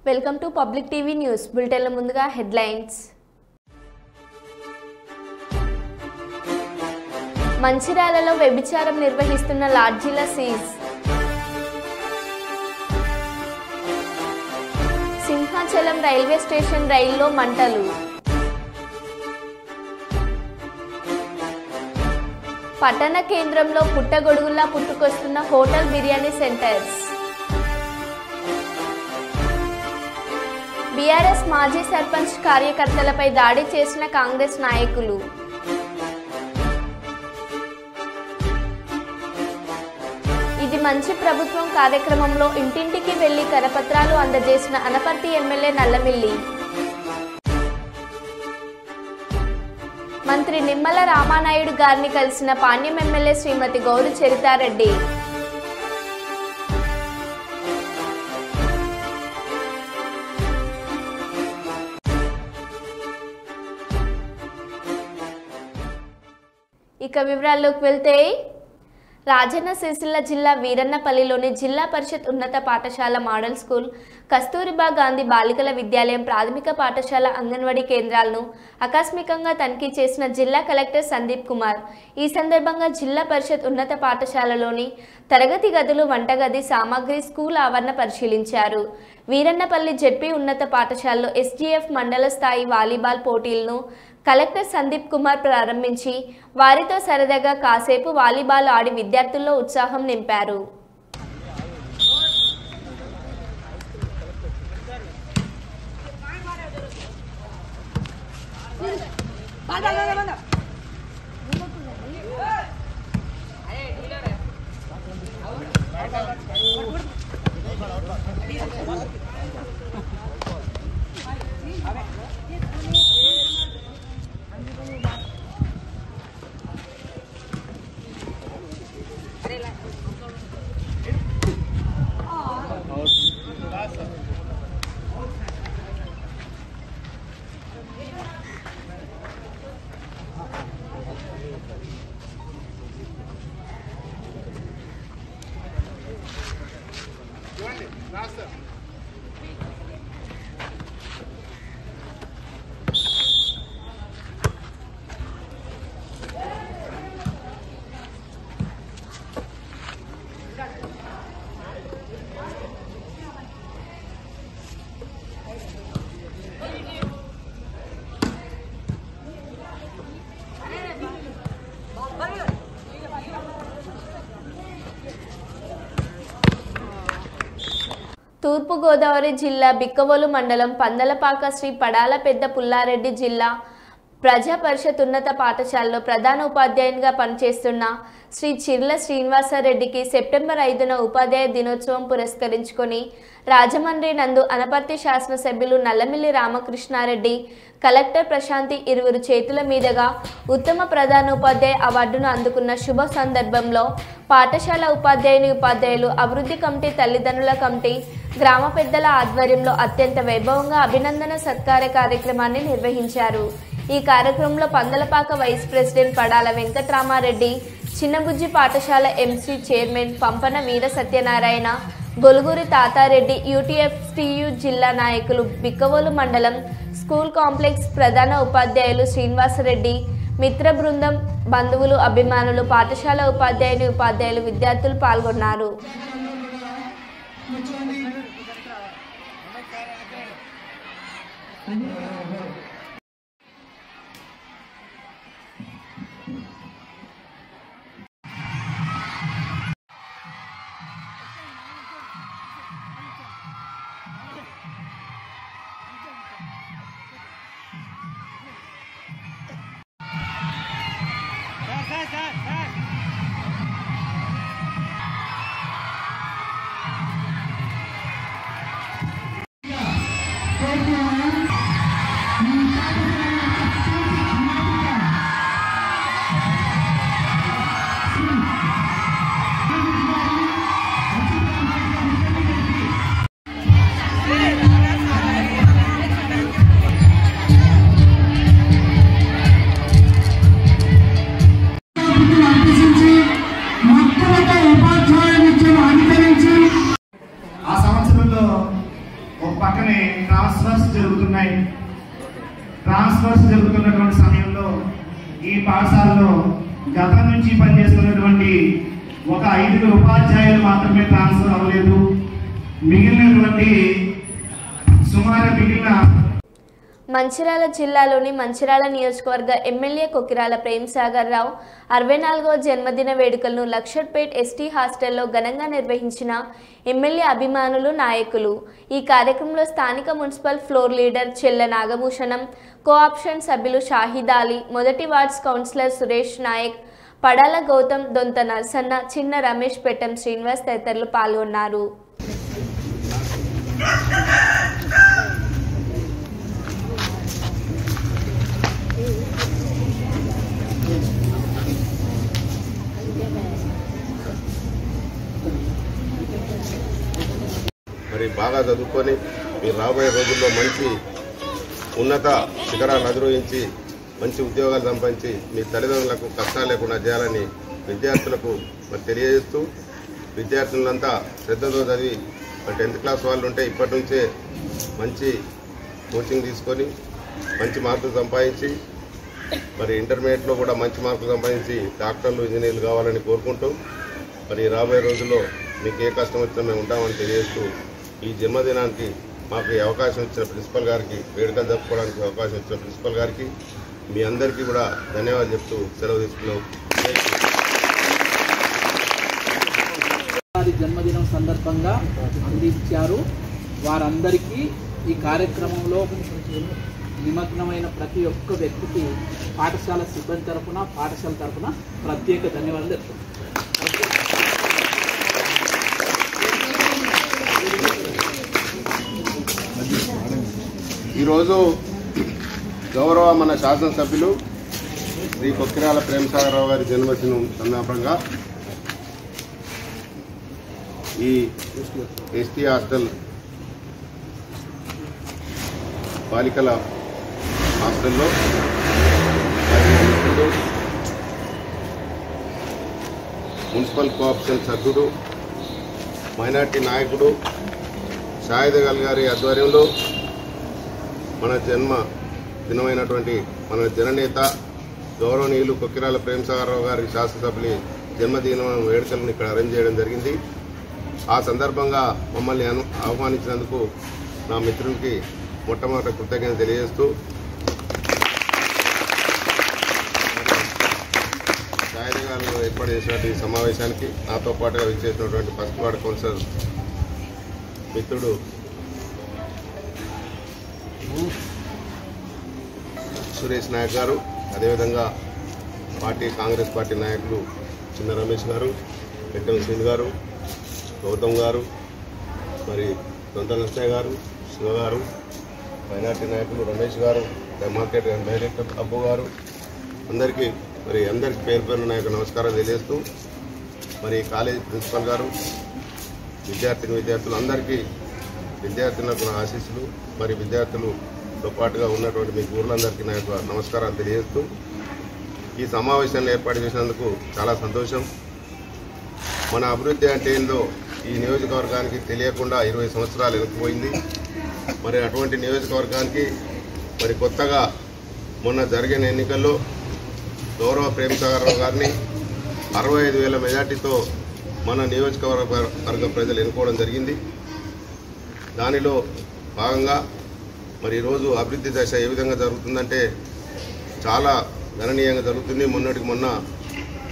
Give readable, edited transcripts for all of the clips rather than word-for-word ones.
Welcome to public TV news బులెటిన్ల ముందుగా headlines. మంచిర్యాలలో వ్యభిచారం నిర్వహిస్తున్న లాడ్జీల సీజ్. సింహాచలం రైల్వే స్టేషన్ రైల్లో మంటలు. పట్టణ కేంద్రంలో పుట్టగొడుగులా పుట్టుకొస్తున్న హోటల్ బిర్యానీ సెంటర్స్. బీఆర్ఎస్ మాజీ సర్పంచ్ కార్యకర్తలపై దాడి చేసిన కాంగ్రెస్ నాయకులు. ఇది మంచి ప్రభుత్వం కార్యక్రమంలో ఇంటింటికి వెళ్లి కరపత్రాలు అందజేసిన అనపర్తి ఎమ్మెల్యే నల్లమిల్లి. మంత్రి నిమ్మల రామానాయుడు గారిని కలిసిన పాణ్యం ఎమ్మెల్యే శ్రీమతి గౌరి చరితారెడ్డి. ఇక వివరాల్లోకి వెళ్తే రాజన్న సిరిసిల్ల జిల్లా వీరన్నపల్లిలోని జిల్లా పరిషత్ ఉన్నత పాఠశాల మోడల్ స్కూల్, కస్తూరిబా గాంధీ బాలికల విద్యాలయం, ప్రాథమిక పాఠశాల, అంగన్వాడీ కేంద్రాలను ఆకస్మికంగా తనిఖీ చేసిన జిల్లా కలెక్టర్ సందీప్ కుమార్. ఈ సందర్భంగా జిల్లా పరిషత్ ఉన్నత పాఠశాలలోని తరగతి గదులు, వంటగది సామాగ్రి, స్కూల్ ఆవరణ పరిశీలించారు. వీరన్నపల్లి జెడ్పీ ఉన్నత పాఠశాలలో ఎస్జీఎఫ్ మండల స్థాయి వాలీబాల్ పోటీలను కలెక్టర్ సందీప్ కుమార్ ప్రారంభించి వారితో సరదాగా కాసేపు వాలీబాల్ ఆడి విద్యార్థుల్లో ఉత్సాహం నింపారు. తూర్పుగోదావరి జిల్లా బిక్కవోలు మండలం పందలపాక శ్రీ పడాల పెద్ద పుల్లారెడ్డి జిల్లా ప్రజా పరిషత్ ఉన్నత పాఠశాలలో ప్రధాన ఉపాధ్యాయునిగా పనిచేస్తున్న శ్రీ చిర్ల శ్రీనివాసరెడ్డికి సెప్టెంబర్ 5న ఉపాధ్యాయ దినోత్సవం పురస్కరించుకొని రాజమండ్రి నందు అనపర్తి శాసనసభ్యులు నల్లమిల్లి రామకృష్ణారెడ్డి, కలెక్టర్ ప్రశాంతి ఇరువురు చేతుల మీదుగా ఉత్తమ ప్రధాన ఉపాధ్యాయ అవార్డును అందుకున్న శుభ సందర్భంలో పాఠశాల ఉపాధ్యాయులు, అభివృద్ధి కమిటీ, తల్లిదండ్రుల కమిటీ, గ్రామ పెద్దల ఆధ్వర్యంలో అత్యంత వైభవంగా అభినందన సత్కార కార్యక్రమాన్ని నిర్వహించారు. ఈ కార్యక్రమంలో పందలపాక వైస్ ప్రెసిడెంట్ పడాల వెంకట్రామారెడ్డి, చిన్నబుజ్జి పాఠశాల ఎంసీ చైర్మన్ పంపన వీర సత్యనారాయణ, గొలుగురి తాతారెడ్డి, యూటీఎఫ్టీయు జిల్లా నాయకులు, బిక్కవోలు మండలం స్కూల్ కాంప్లెక్స్ ప్రధాన ఉపాధ్యాయులు శ్రీనివాసరెడ్డి, మిత్ర బృందం, బంధువులు, అభిమానులు, పాఠశాల ఉపాధ్యాయులు, విద్యార్థులు పాల్గొన్నారు. ట్రాన్స్ఫర్స్ జరుగుతున్నటువంటి సమయంలో ఈ పాఠశాలలో గతం నుంచి పనిచేస్తున్నటువంటి ఒక 5 ఉపాధ్యాయులు మాత్రమే ట్రాన్స్ఫర్ అవ్వలేదు. మిగిలిన మంచిర్యాల జిల్లాలోని మంచిర్యాల నియోజకవర్గ ఎమ్మెల్యే కొకిరాల ప్రేమ్సాగర్ రావు 64వ జన్మదిన వేడుకలను లక్షట్పేట్ ఎస్టీ హాస్టల్లో ఘనంగా నిర్వహించిన ఎమ్మెల్యే అభిమానులు నాయకులు. ఈ కార్యక్రమంలో స్థానిక మున్సిపల్ ఫ్లోర్ లీడర్ చెల్ల నాగభూషణం, కోఆప్షన్ సభ్యులు షాహిద్ అలీ, మొదటి వార్డ్స్ కౌన్సిలర్ సురేష్ నాయక్, పడాల గౌతమ్, దొంత నర్సన్న, చిన్న రమేష్, పెట్టం శ్రీనివాస్ తదితరులు పాల్గొన్నారు. మరి బాగా చదువుకొని మీరు రాబోయే రోజుల్లో మంచి ఉన్నత శిఖరాలు అధిరోహించి మంచి ఉద్యోగాలు సంపాదించి మీ తల్లిదండ్రులకు కష్టాలు లేకుండా చేయాలని విద్యార్థులకు మరి తెలియజేస్తూ, విద్యార్థులంతా శ్రద్ధతో చదివి 10th క్లాస్ వాళ్ళు ఉంటే ఇప్పటి నుంచే మంచి కోచింగ్ తీసుకొని మంచి మార్కులు సంపాదించి మరి ఇంటర్మీడియట్లో కూడా మంచి మార్కులు సంపాదించి డాక్టర్లు, ఇంజనీర్లు కావాలని కోరుకుంటూ మరి రాబోయే రోజుల్లో మీకు ఏ కష్టం వచ్చినా మేము ఉంటామని తెలియజేస్తూ, ఈ జన్మదినానికి మాకు ఈ అవకాశం ఇచ్చిన ప్రిన్సిపల్ గారికి, వేడుకలు జరుపుకోవడానికి అవకాశం ఇచ్చిన ప్రిన్సిపల్ గారికి మీ అందరికీ కూడా ధన్యవాదాలు చెప్తూ సెలవు తీసుకున్నాం. జన్మదినం సందర్భంగా అందించారు. వారందరికీ ఈ కార్యక్రమంలో నిమగ్నమైన ప్రతి ఒక్క వ్యక్తికి పాఠశాల సిబ్బంది తరఫున, పాఠశాల తరఫున ప్రత్యేక ధన్యవాదాలు చెప్తున్నాం. ఈరోజు గౌరవ మన శాసనసభ్యులు శ్రీ కొక్కిరాల ప్రేమ్సాగర్ రావు గారి జన్మదినం సందర్భంగా ఈ ఎస్టీ హాస్టల్ బాలికల హాస్టల్లో మున్సిపల్ కోఆప్షన్ సభ్యుడు, మైనార్టీ నాయకుడు షాహిద్ అలీ గారి ఆధ్వర్యంలో మన జన్మ దినమైనటువంటి మన జననేత గౌరవనీయులు కొక్కిరాల ప్రేమ్సాగర్ రావు గారి శాసనసభ్యుని జన్మదిన వేడుకలను ఇక్కడ అరేంజ్ చేయడం జరిగింది. ఆ సందర్భంగా మమ్మల్ని ఆహ్వానించినందుకు నా మిత్రునికి మొట్టమొదటి కృతజ్ఞత తెలియజేస్తూ, షాహిద్ గారు ఏర్పాటు చేసినటువంటి సమావేశానికి నాతో పాటుగా విచ్చేసినటువంటి ఫస్ట్ వార్డ్ కౌన్సిలర్ మిత్రుడు సురేష్ నాయక్ గారు, అదేవిధంగా కాంగ్రెస్ పార్టీ నాయకులు చిన్న రమేష్ గారు, పెట్టం శ్రీని గారు, గౌతమ్ గారు, మరి దొంత నర్సయ్య గారు, శివ గారు, మైనార్టీ నాయకులు రమేష్ గారు, మార్కెట్ డైరెక్టర్ అబ్బు గారు, అందరికీ పేరు పేరు నా యొక్క నమస్కారం తెలియజేస్తూ, మరి కాలేజీ ప్రిన్సిపల్ గారు, విద్యార్థులు అందరికీ విద్యార్థులకు నా ఆశీస్సులు, మరి విద్యార్థులతో పాటుగా ఉన్నటువంటి మీ ఊర్లందరికీ నా యొక్క నమస్కారాలు తెలియజేస్తూ, ఈ సమావేశాన్ని ఏర్పాటు చేసినందుకు చాలా సంతోషం. మన అభివృద్ధి అంటే ఏందో ఈ నియోజకవర్గానికి తెలియకుండా 20 సంవత్సరాలు వెనక్కిపోయింది. మరి అటువంటి నియోజకవర్గానికి మరి కొత్తగా మొన్న జరిగిన ఎన్నికల్లో గౌరవ ప్రేమ్సాగర్ రావు గారిని 65,000 మెజార్టీతో మన నియోజకవర్గ ప్రజలు ఎన్నుకోవడం జరిగింది. దానిలో భాగంగా మరి ఈరోజు అభివృద్ధి దశ ఏ విధంగా జరుగుతుందంటే చాలా గణనీయంగా జరుగుతుంది. మొన్నటికి మొన్న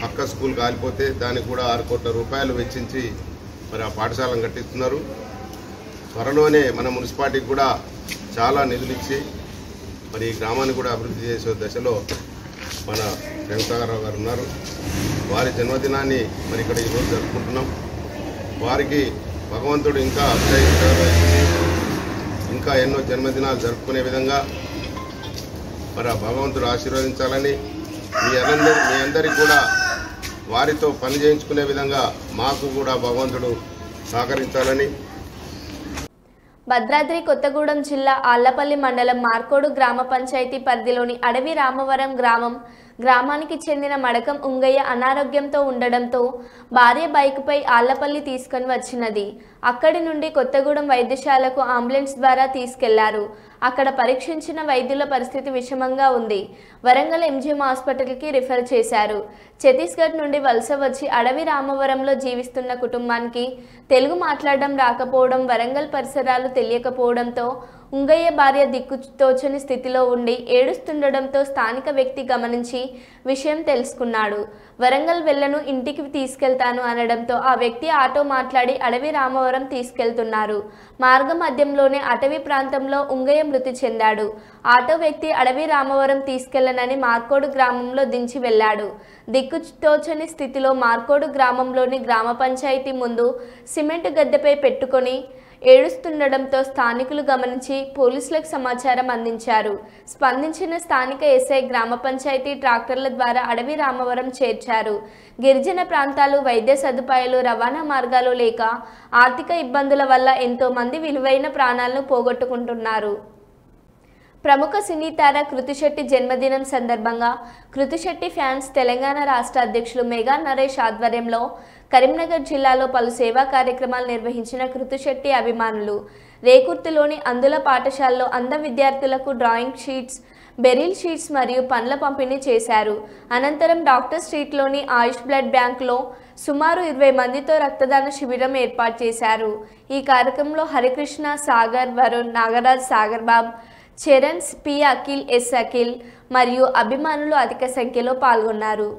పక్క స్కూల్ కాలిపోతే దానికి కూడా 6 కోట్ల రూపాయలు వెచ్చించి మరి ఆ పాఠశాలను కట్టిస్తున్నారు. త్వరలోనే మన మున్సిపాలిటీకి కూడా చాలా నిధులు ఇచ్చి మరి ఈ గ్రామాన్ని కూడా అభివృద్ధి చేసే దశలో మన ప్రేమ్సాగర్ రావు గారు ఉన్నారు. వారి జన్మదినాన్ని మరి ఇక్కడ ఈరోజు జరుపుకుంటున్నాం. వారికి భగవంతుడు ఇంకా ఇంకా ఎన్నో జన్మదినాలు జరుపుకునే విధంగా మరి ఆ భగవంతుడు ఆశీర్వదించాలని, మీ అందరికీ కూడా వారితో పని చేయించుకునే విధంగా మాకు కూడా భగవంతుడు సహకరించాలని. భద్రాద్రి కొత్తగూడెం జిల్లా ఆళ్లపల్లి మండలం మార్కోడు గ్రామ పంచాయతీ పరిధిలోని అడవి రామవరం గ్రామం గ్రామానికి చెందిన మడకం ఉంగయ్య అనారోగ్యంతో ఉండడంతో భార్య బైక్పై ఆళ్లపల్లి తీసుకొని వచ్చినది. అక్కడి నుండి కొత్తగూడెం వైద్యశాలకు అంబులెన్స్ ద్వారా తీసుకెళ్లారు. అక్కడ పరీక్షించిన వైద్యుల పరిస్థితి విషమంగా ఉంది. వరంగల్ ఎంజీఎం హాస్పిటల్కి రిఫర్ చేశారు. ఛత్తీస్గఢ్ నుండి వలస వచ్చి అడవి రామవరంలో జీవిస్తున్న కుటుంబానికి తెలుగు మాట్లాడడం రాకపోవడం, వరంగల్ పరిసరాలు తెలియకపోవడంతో ఉంగయ్య భార్య దిక్కుతోచని స్థితిలో ఉండి ఏడుస్తుండడంతో స్థానిక వ్యక్తి గమనించి విషయం తెలుసుకున్నాడు. వరంగల్ వెళ్ళను, ఇంటికి తీసుకెళ్తాను అనడంతో ఆ వ్యక్తి ఆటో మాట్లాడి అడవి రామవరం తీసుకెళ్తున్నారు. మార్గ మధ్యంలోనే అటవీ ప్రాంతంలో ఉంగయ్య మృతి చెందాడు. ఆటో వ్యక్తి అడవి రామవరం తీసుకెళ్లనని మార్కోడు గ్రామంలో దించి వెళ్లాడు. దిక్కుతోచని స్థితిలో మార్కోడు గ్రామంలోని గ్రామ పంచాయతీ ముందు సిమెంట్ గద్దెపై పెట్టుకొని ఏడుస్తుండడంతో స్థానికులు గమనించి పోలీసులకు సమాచారం అందించారు. స్పందించిన స్థానిక ఎస్ఐ గ్రామ పంచాయతీ ట్రాక్టర్ల ద్వారా అడవి రామవరం చేర్చారు. గిరిజన ప్రాంతాలు వైద్య సదుపాయాలు, రవాణా మార్గాలు లేక ఆర్థిక ఇబ్బందుల వల్ల ఎంతో మంది విలువైన ప్రాణాలను పోగొట్టుకుంటున్నారు. ప్రముఖ సినీ తార కృతి శెట్టి జన్మదినం సందర్భంగా కృతి శెట్టి ఫ్యాన్స్ తెలంగాణ రాష్ట్ర అధ్యక్షులు మెగా నరేష్ ఆధ్వర్యంలో కరీంనగర్ జిల్లాలో పలు సేవా కార్యక్రమాలు నిర్వహించిన కృతి శెట్టి అభిమానులు రేకుర్తిలోని అందుల పాఠశాలలో అంధ విద్యార్థులకు డ్రాయింగ్ షీట్స్, బెరిల్ షీట్స్ మరియు పండ్ల పంపిణీ చేశారు. అనంతరం డాక్టర్ స్ట్రీట్లోని ఆయుష్ బ్లడ్ బ్యాంక్లో సుమారు 20 మందితో రక్తదాన శిబిరం ఏర్పాటు చేశారు. ఈ కార్యక్రమంలో Harikrishna, Sagar, Varun, Nagaraj, Sagar Bob, Charan, P Akhil, S Akhil మరియు అభిమానులు అధిక సంఖ్యలో పాల్గొన్నారు.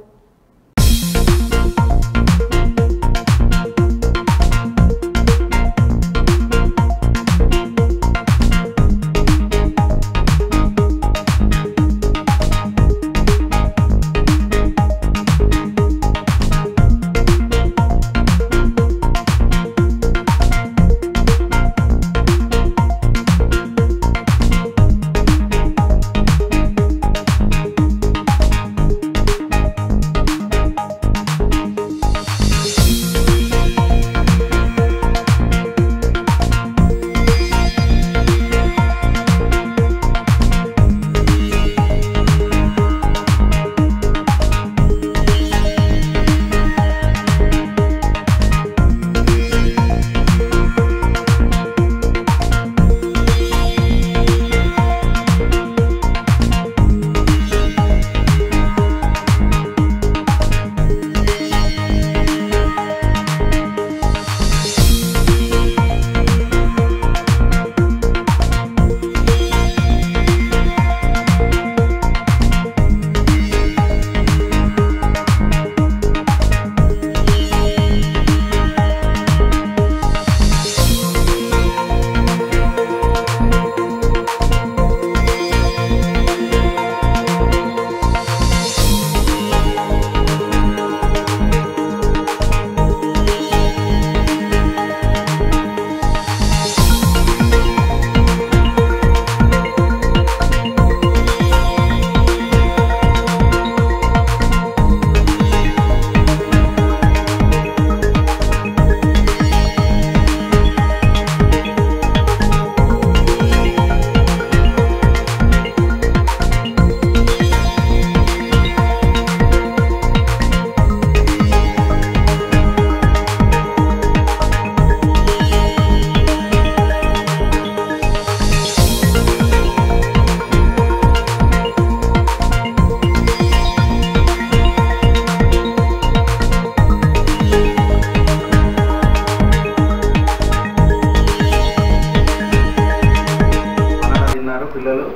పిల్లలు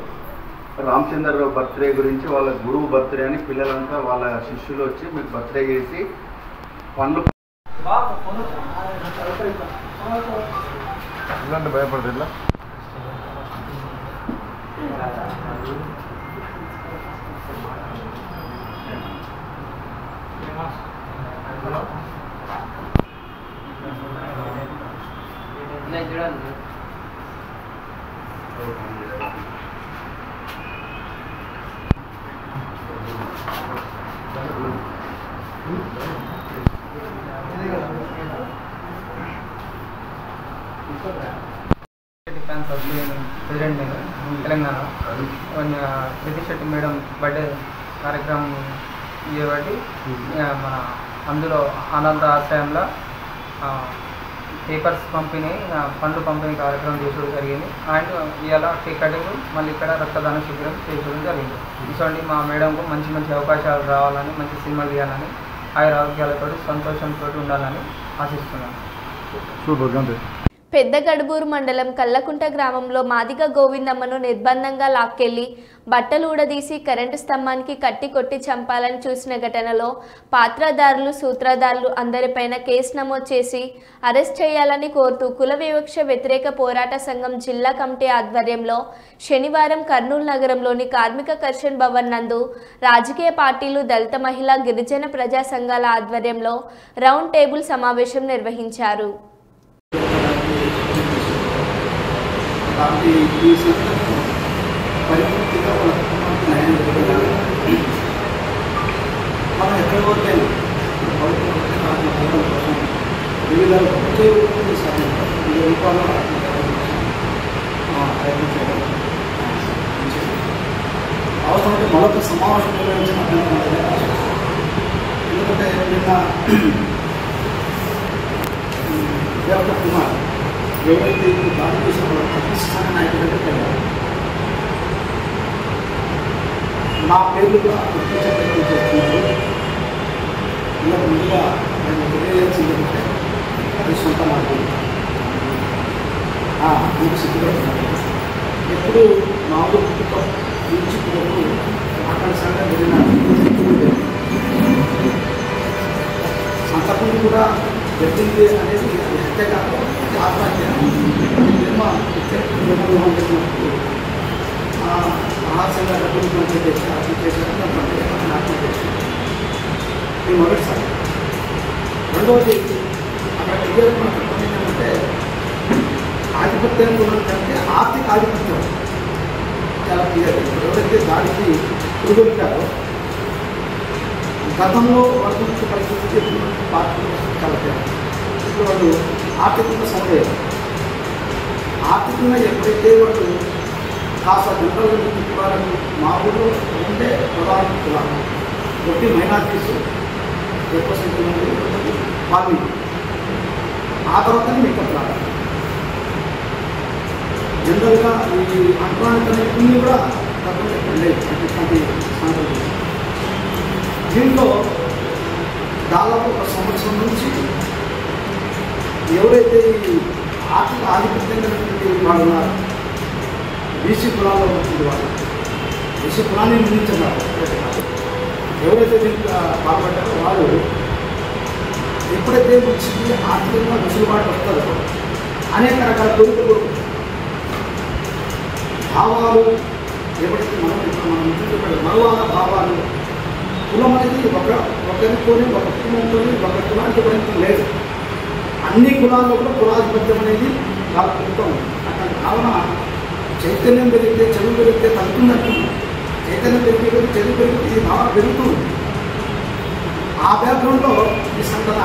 రామచంద్రరావు బర్త్డే గురించి వాళ్ళ గురువు బర్త్డే అని పిల్లలంతా వాళ్ళ శిష్యులు వచ్చి మీకు బర్త్డే చేసి పండ్లు భయపడదు ప్రెసిడెంట్ తెలంగాణ కృతి శెట్టి మేడం బర్త్డే కార్యక్రమం చేయబట్టి మన అందులో అనంత ఆశ్రయంలో పేపర్స్ పంపిణీ పండ్లు పంపిణీ కార్యక్రమం చేసుకోవడం జరిగింది. అండ్ ఇవాళ కేక్ కటింగ్ మళ్ళీ ఇక్కడ రక్తదాన శిబిరం చేసుకోవడం జరిగింది. ఇటువంటి మా మేడంకు మంచి మంచి అవకాశాలు రావాలని, మంచి సినిమాలు తీయాలని, ఆరోగ్యాలతో సంతోషంతో ఉండాలని ఆశిస్తున్నాను. పెద్ద గడుబూరు మండలం కల్లకుంట గ్రామంలో మాదిగ గోవిందమ్మను నిర్బంధంగా లాక్కెళ్లి బట్టలు ఊడదీసి కరెంటు స్తంభానికి కట్టి కొట్టి చంపాలని చూసిన ఘటనలో పాత్రధారులు, సూత్రధారులు అందరిపైన కేసు నమోదు చేసి అరెస్ట్ చేయాలని కోరుతూ కుల వివక్ష వ్యతిరేక పోరాట సంఘం జిల్లా కమిటీ ఆధ్వర్యంలో శనివారం కర్నూలు నగరంలోని కార్మిక కర్షన్ భవన్ నందు రాజకీయ పార్టీలు, దళిత మహిళా, గిరిజన ప్రజా సంఘాల ఆధ్వర్యంలో రౌండ్ టేబుల్ సమావేశం నిర్వహించారు. ఈ సందర్భంలో పరిపూర్తిగా వాళ్ళ కుటుంబానికి న్యాయం జరగాలి. మనం ఎక్కడి వరకైనా కోసం వివిధ ఒకే రూపంలో సాధించాలి. వివిధ రూపాల్లో ప్రయత్నం చేయడం అవసరమైతే మరొక సమావేశం నిర్వహించిన ఎందుకంటే నిన్న దేవత కుమార్ ఎవరైతే భారతదేశంలో ప్రతిష్టాన నాయకుడు వెళ్ళారు, నా పేరు కూడా ప్రత్యేకంగా చేస్తున్నారు. ఇలా ముందుగా నేను తెలియజేసిందంటే అది సొంత మార్గం మీకు సిద్ధపడుతున్నారు. ఎప్పుడు మామూలు కుటుంబం నుంచి వరకు ఆకాశంగా జరిగిన అంతకుముందు కూడా జరిగింది అనేది హత్య కాదు, ఆత్మహత్య. ఆహారంగా డబ్బులు చేసి అర్థం చేశారని ఆత్మహత్య ఇది మొదటిసారి. రెండవది అక్కడ క్లియర్ మనకు అర్థమైందంటే ఆధిపత్యం కంటే ఆర్థిక ఆధిపత్యం చాలా క్లియర్. ఎవరైతే దాడికి పురుగొల్పారో గతంలో వర్తించే పరిస్థితికి ఎటువంటి పార్టీలు చాలా తేడా. ఇప్పుడు వాళ్ళు ఆర్థికంగా సమయం ఆర్థికంగా ఎప్పుడైతే వాళ్ళు కాస్త జనరల్గా వాళ్ళని మా ఊళ్ళో ఉండే ప్రధాన కులాలు ఒకటి మైనార్టీస్ ఎక్కువ సంఖ్యలో వాళ్ళు ఆ తర్వాతనే మీకు రావాలి. జనరల్గా ఈ అంటరానికన్నీ కూడా గతంలో లేదు ఇటువంటి సందర్భం. దీంట్లో దాదాపు ఒక సంవత్సరం నుంచి ఎవరైతే ఈ ఆర్థిక ఆధిపత్యంగా వాళ్ళు ఉన్నారు, బీసీ కులాల్లో ఉంటుంది వాళ్ళు, బీసీ కులాన్ని నిర్మించారు. ఎవరైతే దీనికి పాల్పడ్డారో వాళ్ళు ఎప్పుడైతే వచ్చింది ఆర్థికంగా వెసులుబాటు వస్తుందో అనేక రకాల కోరికలు, భావాలు ఎప్పుడైతే మనం మరో భావాలు, కులం అనేది ఒకరితోనే ఒక కుటుంబంతో ఒక కులానికి పరిమితం లేదు. అన్ని కులాల్లో కూడా కులాధిపత్యం అనేది చాలా పెరుగుతూ ఉంది. అట్లాంటి భావన చైతన్యం పెరిగితే చదువు పెరిగితే తగ్గుతుందంటున్నాం. చైతన్యం పెరిగే చదువు పెరిగితే ఈ భావన పెరుగుతుంది. ఆ బ్యాక్గ్రౌండ్లో ఈ సంఘటన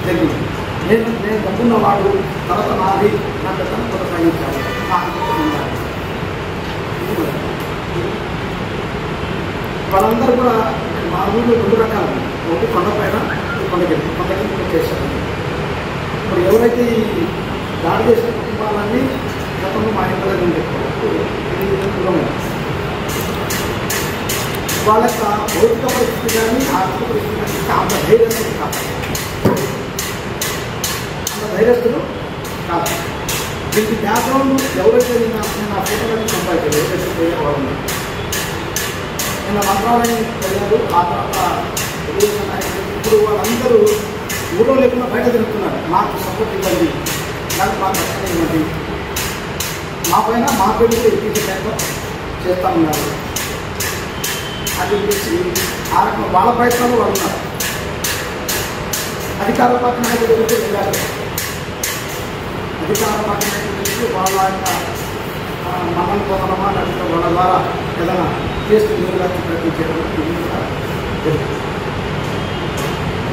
జరిగింది. నేను డబ్బున్నవాడు, తర్వాత నాది, నా పెద్దను కొనసాగించాలి, నా అనుభూతి ఉండాలి. వాళ్ళందరూ కూడా మా ఊళ్ళో 2 రకాలు, ఒకటి కొండపైన, కొండకి చేశారు. ఇప్పుడు ఎవరైతే ఈ దాడి చేసిన కుటుంబాలన్నీ గతంలో మా ఇంట్లో ఉండేది వాళ్ళ యొక్క భౌతిక పరిస్థితి కానీ ఆర్థిక పరిస్థితి కానీ అంత ధైర్యస్తులు కాదు, అంత ధైర్యస్తులు కాదు. దీనికి బ్యాక్గ్రౌండ్ ఎవరైతే నేను ఆ ఫోటోలను సంపాదించాను, ఎవరైతే పోయేవాళ్ళు నిన్న మంత్రాలయం వెళ్ళారు. ఆ తర్వాత ఇప్పుడు వాళ్ళందరూ ఊళ్ళో లేకుండా బయట తిరుగుతున్నారు. మాకు సపోర్ట్ ఇవ్వండి, నాకు మాకు రక్షణ ఇవ్వండి, మా పైన మా పేరుతో ఎక్కించే చేస్తూ ఉన్నారు అని చెప్పేసి ఆ రకం వాళ్ళ ప్రయత్నాలు వాళ్ళు ఉన్నారు. అధికార పార్టీ నాయకుల దగ్గరికి వెళ్ళారు. అధికార పార్టీ నాయకుల దగ్గరికి వాళ్ళ యొక్క మనం పోతామా లేకపోతే వాళ్ళ ద్వారా ఏదైనా కేసు నిలబడి ప్రయత్నించేటప్పుడు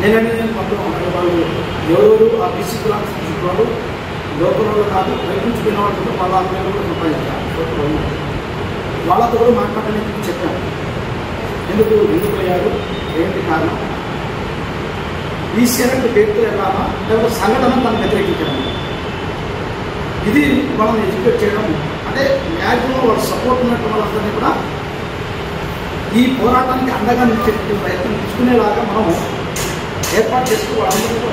నేననే మొత్తం వాళ్ళు ఎవరు ఆ బీసీ కులానికి సంబంధించిన లోపల కాదు, ప్రయత్నించుకున్న వాళ్ళు వాళ్ళ ఆందోళన కూడా సంపాదించారు. వాళ్ళతో కూడా మాట్లాడడానికి చెప్పాను. ఎందుకు పోయారు, ఏంటి కారణం, ఈసీఆర్ పేరుతో వెళ్ళామా లేకపోతే సంఘటన తను వ్యతిరేకించడం, ఇది మనం ఎడ్యుకేట్ చేయడం. అంటే మ్యాక్సిమం వాళ్ళ సపోర్ట్ ఉన్నట్టు వాళ్ళందరినీ కూడా ఈ పోరాటానికి అండగా నిలిచే ప్రయత్నం తీసుకునేలాగా మనం ఏర్పాటు చేస్తూ వాళ్ళందరూ.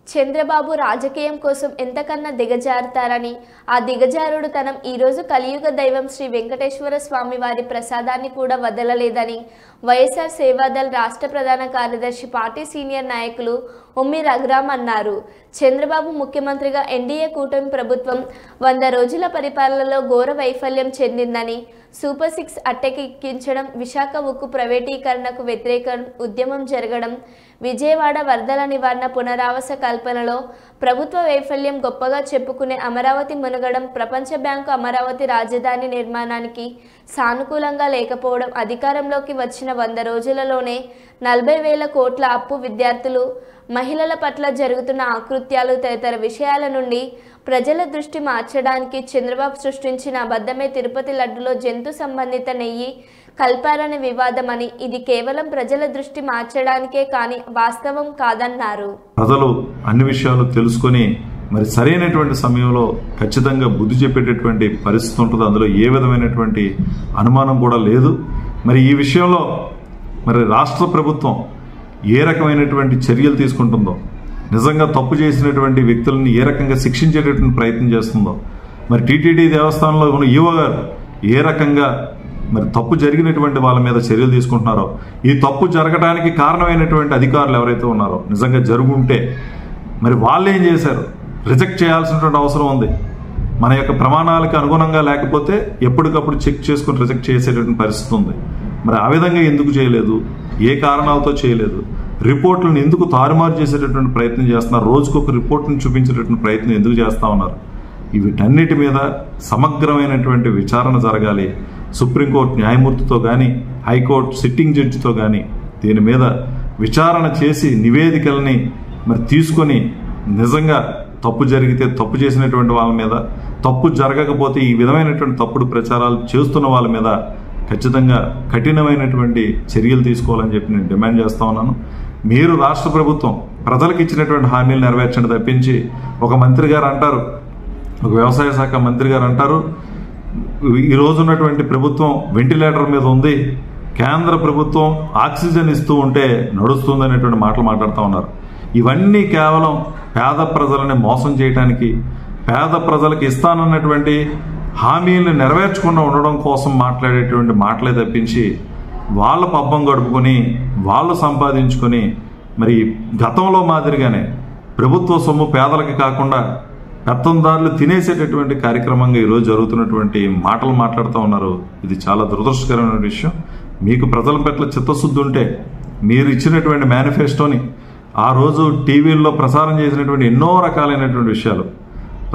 చంద్రబాబు రాజకీయం కోసం ఎంతకన్నా దిగజారుతారని, ఆ దిగజారుడుతనం ఈరోజు కలియుగ దైవం శ్రీ వెంకటేశ్వర స్వామి వారి ప్రసాదాన్ని కూడా వదలలేదని వైఎస్ఆర్ సేవాదళ్ రాష్ట్ర ప్రధాన కార్యదర్శి పార్టీ సీనియర్ నాయకులు ఉమ్మి రఘురామ్ అన్నారు. చంద్రబాబు ముఖ్యమంత్రిగా ఎన్డీఏ కూటమి ప్రభుత్వం 100 రోజుల పరిపాలనలో ఘోర వైఫల్యం చెందిందని, సూపర్ 6 అట్టెక్కించడం, విశాఖ ఉక్కు ప్రైవేటీకరణకు వ్యతిరేక ఉద్యమం జరగడం, విజయవాడ వరదల నివారణ పునరావాస కల్పనలో ప్రభుత్వ వైఫల్యం గొప్పగా చెప్పుకునే అమరావతి మునగడం, ప్రపంచ బ్యాంకు అమరావతి రాజధాని నిర్మాణానికి సానుకూలంగా లేకపోవడం, అధికారంలోకి వచ్చిన 100 రోజులలోనే 40,000 కోట్ల అప్పు, విద్యార్థులు మహిళల పట్ల జరుగుతున్న ఆకృత్యాలు తదితర విషయాల నుండి ప్రజల దృష్టి మార్చడానికి చంద్రబాబు సృష్టించిన అబద్ధమే తిరుపతి లడ్డులో జంతు సంబంధిత నెయ్యి కల్పారనే వివాదమని, ఇది కేవలం ప్రజల దృష్టి మార్చడానికే కానీ వాస్తవం కాదన్నారు. ప్రజలు అన్ని విషయాలు తెలుసుకొని మరి సరైనటువంటి సమయంలో ఖచ్చితంగా బుద్ధి చెప్పేటటువంటి పరిస్థితి ఉంటుంది. అందులో ఏ విధమైనటువంటి అనుమానం కూడా లేదు. మరి ఈ విషయంలో మరి రాష్ట్ర ప్రభుత్వం ఏ రకమైనటువంటి చర్యలు తీసుకుంటుందో, నిజంగా తప్పు చేసినటువంటి వ్యక్తులను ఏ రకంగా శిక్షించేటటువంటి ప్రయత్నం చేస్తుందో, మరి టీటీడీ దేవస్థానంలో ఉన్న ఈవో గారు ఏ రకంగా మరి తప్పు జరిగినటువంటి వాళ్ళ మీద చర్యలు తీసుకుంటున్నారో, ఈ తప్పు జరగడానికి కారణమైనటువంటి అధికారులు ఎవరైతే ఉన్నారో నిజంగా జరుగుంటే మరి వాళ్ళు ఏం చేశారు, రిజెక్ట్ చేయాల్సినటువంటి అవసరం ఉంది. మన యొక్క ప్రమాణాలకు అనుగుణంగా లేకపోతే ఎప్పటికప్పుడు చెక్ చేసుకుని రిజెక్ట్ చేసేటటువంటి పరిస్థితి ఉంది. మరి ఆ విధంగా ఎందుకు చేయలేదు, ఏ కారణాలతో చేయలేదు, రిపోర్టులను ఎందుకు తారుమారు చేసేటటువంటి ప్రయత్నం చేస్తున్నారు, రోజుకొక రిపోర్ట్ని చూపించేటటువంటి ప్రయత్నం ఎందుకు చేస్తూ ఉన్నారు, వీటన్నిటి మీద సమగ్రమైనటువంటి విచారణ జరగాలి. సుప్రీంకోర్టు న్యాయమూర్తితో కానీ, హైకోర్టు సిట్టింగ్ జడ్జితో కానీ దీని మీద విచారణ చేసి నివేదికల్ని మరి తీసుకొని నిజంగా తప్పు జరిగితే తప్పు చేసినటువంటి వాళ్ళ మీద, తప్పు జరగకపోతే ఈ విధమైనటువంటి తప్పుడు ప్రచారాలు చేస్తున్న వాళ్ళ మీద ఖచ్చితంగా కఠినమైనటువంటి చర్యలు తీసుకోవాలని చెప్పి నేను డిమాండ్ చేస్తా ఉన్నాను. మీరు రాష్ట్ర ప్రభుత్వం ప్రజలకు ఇచ్చినటువంటి హామీలు నెరవేర్చండి తప్పించి, ఒక మంత్రి గారు అంటారు, ఒక వ్యవసాయ శాఖ మంత్రి గారు అంటారు, ఈ రోజు ఉన్నటువంటి ప్రభుత్వం వెంటిలేటర్ మీద ఉంది, కేంద్ర ప్రభుత్వం ఆక్సిజన్ ఇస్తూ ఉంటే నడుస్తుంది అనేటువంటి మాటలు మాట్లాడుతూ ఉన్నారు. ఇవన్నీ కేవలం పేద ప్రజలని మోసం చేయడానికి, పేద ప్రజలకు ఇస్తానన్నటువంటి హామీలను నెరవేర్చకుండా ఉండడం కోసం మాట్లాడేటువంటి మాటలే తప్పించి, వాళ్ళ పబ్బం గడుపుకొని వాళ్ళు సంపాదించుకొని మరి గతంలో మాదిరిగానే ప్రభుత్వ సొమ్ము పేదలకి కాకుండా పెత్తందారులు తినేసేటటువంటి కార్యక్రమంగా ఈరోజు జరుగుతున్నటువంటి మాటలు మాట్లాడుతూ ఉన్నారు. ఇది చాలా దురదృష్టకరమైన విషయం. మీకు ప్రజల పట్ల చిత్తశుద్ధి ఉంటే మీరు ఇచ్చినటువంటి మేనిఫెస్టోని ఆ రోజు టీవీల్లో ప్రసారం చేసినటువంటి ఎన్నో రకాలైనటువంటి విషయాలు,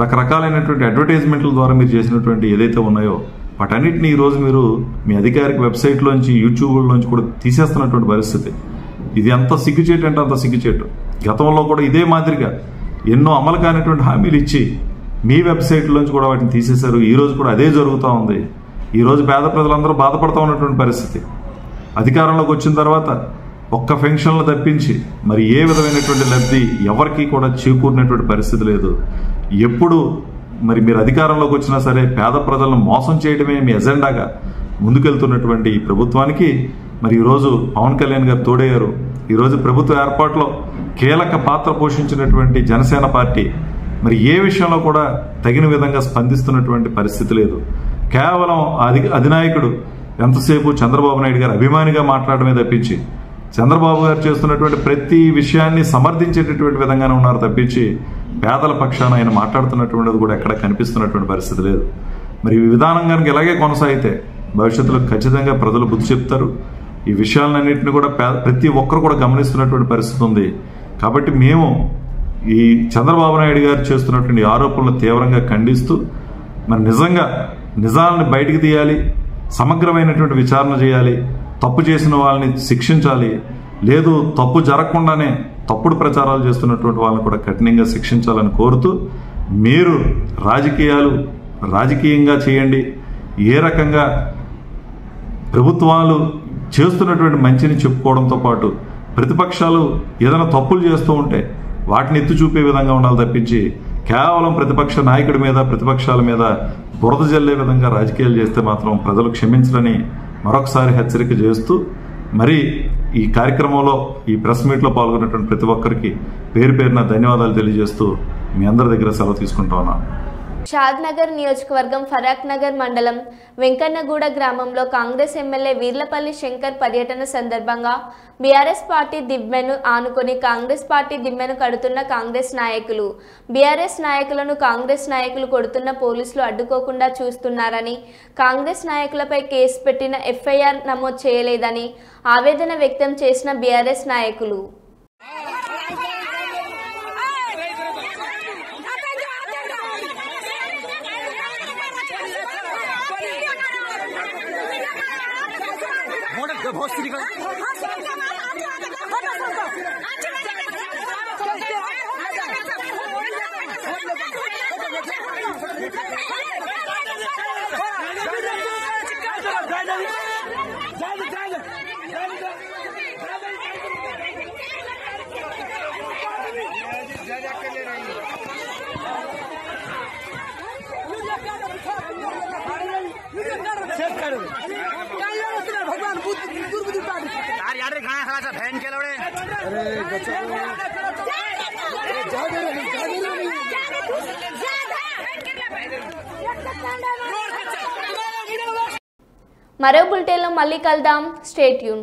రకరకాలైనటువంటి అడ్వర్టైజ్మెంట్ల ద్వారా మీరు చేసినటువంటి ఏదైతే ఉన్నాయో వాటన్నిటిని ఈరోజు మీరు మీ అధికారిక వెబ్సైట్లోంచి, యూట్యూబ్లోంచి కూడా తీసేస్తున్నటువంటి పరిస్థితి. ఇది ఎంత సిగ్గుచేటు అంటే అంత సిగ్గుచేటు. గతంలో కూడా ఇదే మాదిరిగా ఎన్నో అమలు కానిటువంటి హామీలు ఇచ్చి మీ వెబ్సైట్లోంచి కూడా వాటిని తీసేశారు. ఈరోజు కూడా అదే జరుగుతూ ఉంది. ఈరోజు పేద ప్రజలందరూ బాధపడుతూ ఉన్నటువంటి పరిస్థితి. అధికారంలోకి వచ్చిన తర్వాత ఒక్క పెన్షన్లు తప్పించి మరి ఏ విధమైనటువంటి లబ్ధి ఎవరికి కూడా చేకూరినటువంటి పరిస్థితి లేదు. ఎప్పుడు మరి మీరు అధికారంలోకి వచ్చినా సరే పేద ప్రజలను మోసం చేయడమే మీ ఎజెండాగా ముందుకెళ్తున్నటువంటి ఈ ప్రభుత్వానికి మరి ఈరోజు పవన్ కళ్యాణ్ గారు తోడయ్యారు. ఈరోజు ప్రభుత్వ ఏర్పాటులో కీలక పాత్ర పోషించినటువంటి జనసేన పార్టీ మరి ఏ విషయంలో కూడా తగిన విధంగా స్పందిస్తున్నటువంటి పరిస్థితి లేదు. కేవలం అధినాయకుడు ఎంతసేపు చంద్రబాబు నాయుడు గారు అభిమానిగా మాట్లాడమే తప్పించి, చంద్రబాబు గారు చేస్తున్నటువంటి ప్రతి విషయాన్ని సమర్థించేటటువంటి విధంగానే ఉన్నారు తప్పించి పేదల పక్షాన ఆయన మాట్లాడుతున్నటువంటిది కూడా ఎక్కడ కనిపిస్తున్నటువంటి పరిస్థితి లేదు. మరి ఈ విధానం కనుక ఇలాగే కొనసాగితే భవిష్యత్తులో ఖచ్చితంగా ప్రజలు బుద్ధి చెప్తారు. ఈ విషయాలన్నింటినీ కూడా ప్రతి ఒక్కరు కూడా గమనిస్తున్నటువంటి పరిస్థితి ఉంది. కాబట్టి మేము ఈ చంద్రబాబు నాయుడు గారు చేస్తున్నటువంటి ఆరోపణలు తీవ్రంగా ఖండిస్తూ మరి నిజంగా నిజాలను బయటికి తీయాలి, సమగ్రమైనటువంటి విచారణ చేయాలి, తప్పు చేసిన వాళ్ళని శిక్షించాలి, లేదు తప్పు జరగకుండానే తప్పుడు ప్రచారాలు చేస్తున్నటువంటి వాళ్ళని కూడా కఠినంగా శిక్షించాలని కోరుతూ, మీరు రాజకీయంగా చేయండి, ఏ రకంగా ప్రభుత్వాలు చేస్తున్నటువంటి మంచిని చెప్పుకోవడంతో పాటు ప్రతిపక్షాలు ఏదైనా తప్పులు చేస్తూ ఉంటే వాటిని ఎత్తి చూపే విధంగా ఉండాలి తప్పించి కేవలం ప్రతిపక్ష నాయకుడి మీద ప్రతిపక్షాల మీద బురద జల్లే విధంగా రాజకీయాలు చేస్తే మాత్రం ప్రజలు క్షమించరని మరొకసారి హెచ్చరిక చేస్తూ మరి ఈ కార్యక్రమంలో ఈ ప్రెస్ మీట్లో పాల్గొన్నటువంటి ప్రతి ఒక్కరికి పేరు పేరున ధన్యవాదాలు తెలియజేస్తూ మీ అందరి దగ్గర సెలవు తీసుకుంటా ఉన్నాను. షాద్నగర్ నియోజకవర్గం ఫరాక్ నగర్ మండలం వెంకన్నగూడ గ్రామంలో కాంగ్రెస్ ఎమ్మెల్యే వీర్లపల్లి శంకర్ పర్యటన సందర్భంగా బీఆర్ఎస్ పార్టీ దిమ్మెను ఆనుకొని కాంగ్రెస్ పార్టీ దిమ్మెను కడుతున్న కాంగ్రెస్ నాయకులు, బీఆర్ఎస్ నాయకులను కాంగ్రెస్ నాయకులు కొడుతున్న పోలీసులు అడ్డుకోకుండా చూస్తున్నారని, కాంగ్రెస్ నాయకులపై కేసు పెట్టిన ఎఫ్ఐఆర్ నమోదు చేయలేదని ఆవేదన వ్యక్తం చేసిన బీఆర్ఎస్ నాయకులు. మరో బులెటిన్లో మళ్ళీ కలుద్దాం. Stay tune.